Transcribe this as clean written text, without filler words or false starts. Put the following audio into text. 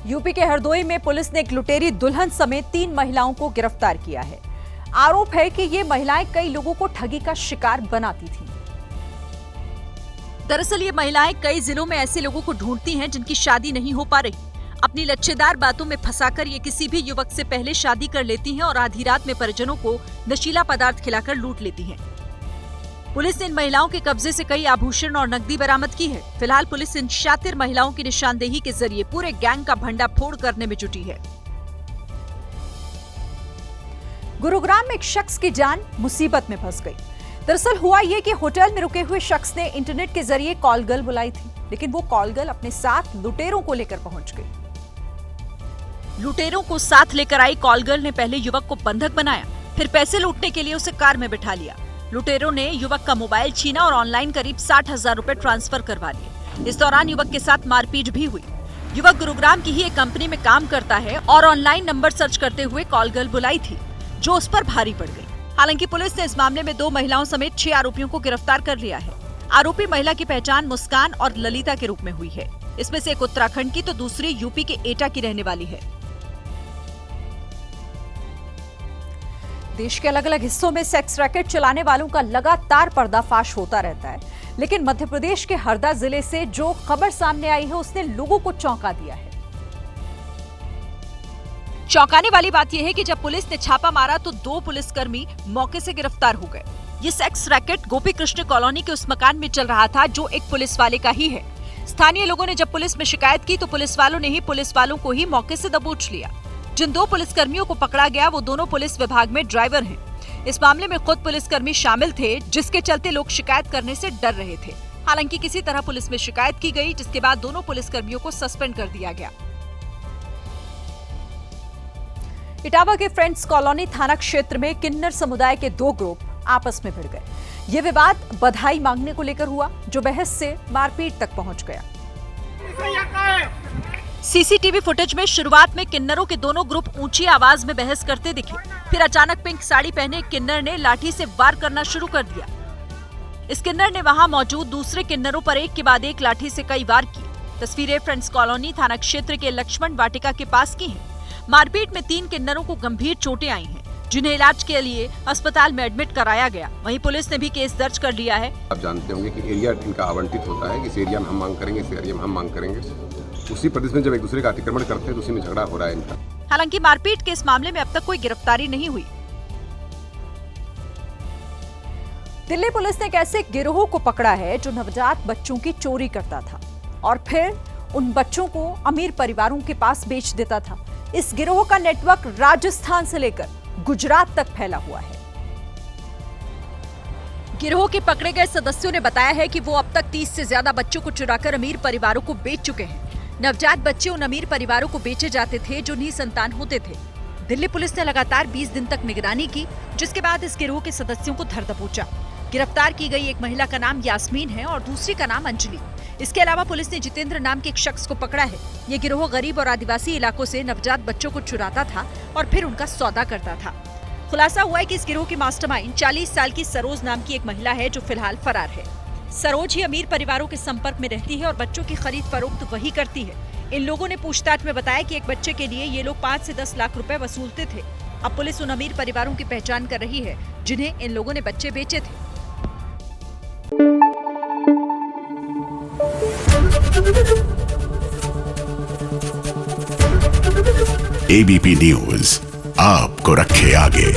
UP के हरदोई में police ने एक लुटेरी दुल्हन समेत 3 महिलाओं को गिरफ्तार किया है। आरोप है कि ये महिलाएं कई लोगों को ठगी का शिकार बनाती थीं। दरअसल ये महिलाएं कई जिलों में ऐसे लोगों को ढूंढती हैं जिनकी शादी नहीं हो पा रही। अपनी लच्छेदार बातों में फंसाकर ये किसी भी युवक से पहले शादी कर लेती हैं और आधी रात में परिजनों को नशीला पदार्थ खिलाकर लूट लेती हैं। पुलिस ने इन महिलाओं के कब्जे से कई आभूषण और नकदी बरामद की है। फिलहाल पुलिस इन शातिर महिलाओं की निशानदेही के जरिए पूरे गैंग का भंडाफोड़ करने में जुटी है। गुरुग्राम में एक शख्स की जान मुसीबत में फंस गई। दरअसल हुआ ये कि होटल में रुके हुए शख्स ने इंटरनेट के जरिए कॉल गर्ल बुलाई थी, लेकिन वो कॉल गर्ल अपने साथ लुटेरों को लेकर पहुंच गई। लुटेरों को साथ लेकर आई कॉल गर्ल ने पहले युवक को बंधक बनाया, फिर पैसे लूटने के लिए उसे कार में बिठा लिया। लुटेरों ने युवक का मोबाइल छीना और ऑनलाइन करीब 60,000 रुपए ट्रांसफर करवा लिए। इस दौरान युवक के साथ मारपीट भी हुई। युवक गुरुग्राम की ही एक कंपनी में काम करता है और ऑनलाइन नंबर सर्च करते हुए कॉल गर्ल बुलाई थी, जो उस पर भारी पड़ गई। हालांकि पुलिस ने इस मामले में 2 महिलाओं समेत 6 आरोपियों को गिरफ्तार कर लिया है। आरोपी महिला की पहचान मुस्कान और ललिता के रूप में हुई है। इसमें से एक उत्तराखंड की तो दूसरी यूपी के एटा की रहने वाली है। देश के अलग अलग हिस्सों में सेक्स रैकेट चलाने वालों का लगातार पर्दाफाश होता रहता है, लेकिन मध्य प्रदेश के हरदा जिले से जो खबर सामने आई है उसने लोगों को चौंका दिया है। चौंकाने वाली बात यह है कि जब पुलिस ने छापा मारा तो 2 पुलिसकर्मी मौके से गिरफ्तार हो गए। ये sex racket Gopi Krishna colony के उस मकान में चल रहा था जो एक पुलिस वाले का ही है। स्थानीय लोगों ने जब पुलिस में शिकायत की तो पुलिस वालों ने ही पुलिस वालों को ही मौके से दबोच लिया। जिन 2 पुलिसकर्मियों को पकड़ा गया वो दोनों पुलिस विभाग में ड्राइवर हैं। इस मामले में खुद पुलिसकर्मी शामिल थे, जिसके चलते लोग शिकायत करने से डर रहे थे। हालांकि किसी तरह पुलिस में शिकायत की गई, जिसके बाद दोनों पुलिसकर्मियों को सस्पेंड कर दिया गया। इटावा के फ्रेंड्स कॉलोनी थाना क्षेत्र में किन्नर समुदाय के 2 ग्रुप आपस में भिड़ गए। ये विवाद बधाई मांगने को लेकर हुआ, जो बहस से मारपीट तक पहुंच गया। सीसीटीवी फुटेज में शुरुआत में किन्नरों के दोनों ग्रुप ऊंची आवाज में बहस करते दिखे। फिर अचानक पिंक साड़ी पहने एक किन्नर ने लाठी से वार करना शुरू कर दिया। इस किन्नर ने वहां मौजूद दूसरे किन्नरों पर एक के बाद एक लाठी से कई वार किए। तस्वीरें फ्रेंड्स कॉलोनी थाना क्षेत्र के लक्ष्मण वाटिका के पास की हैं। मारपीट में 3 किन्नरों को गंभीर चोटें आई हैं, जिन्हें इलाज के लिए अस्पताल में एडमिट कराया गया। वहीं पुलिस ने भी केस दर्ज कर लिया है। आप जानते होंगे कि एरिया इनका आवंटित होता है, इस एरिया में हम मांग करेंगे, इस एरिया में हम मांग करेंगे। उसी प्रदेश में जब एक दूसरे का अतिक्रमण करते हैं तो उसी में झगड़ा हो रहा है इनका। हालांकि मारपीट के इस मामले में अब तक कोई गिरफ्तारी नहीं हुई। दिल्ली पुलिस ने एक ऐसे गिरोह को पकड़ा है जो नवजात बच्चों की चोरी करता था और फिर उन बच्चों को अमीर परिवारों के पास बेच देता था। इस गिरोह का नेटवर्क राजस्थान से लेकर गुजरात तक फैला हुआ है। गिरोह के पकड़े गए सदस्यों ने बताया है कि वो अब तक 30 से ज्यादा बच्चों को चुराकर अमीर परिवारों को बेच चुके हैं। नवजात बच्चे उन अमीर परिवारों को बेचे जाते थे जो निसंतान होते थे। दिल्ली पुलिस ने लगातार 20 दिन तक निगरानी की, जिसके बाद इस गिरोह के सदस्यों को धर दबोचा। गिरफ्तार की गई एक महिला का नाम यास्मीन है और दूसरी का नाम अंजलि। इसके अलावा पुलिस ने जितेंद्र नाम के एक शख्स को पकड़ा है। ये गिरोह गरीब और आदिवासी इलाकों से नवजात बच्चों को चुराता था और फिर उनका सौदा करता था। खुलासा हुआ है कि इस गिरोह की मास्टरमाइंड 40 साल की सरोज नाम की एक महिला है, जो फिलहाल फरार है। सरोज ही अमीर परिवारों के संपर्क में रहती है और बच्चों की खरीद फरोख्त वही करती है। इन लोगों ने पूछताछ में बताया कि एक बच्चे के लिए ये लोग 5 से 10 लाख रुपए वसूलते थे। अब पुलिस उन अमीर परिवारों की पहचान कर रही है जिन्हें इन लोगों ने बच्चे बेचे थे। एबीपी न्यूज आपको रखे आगे।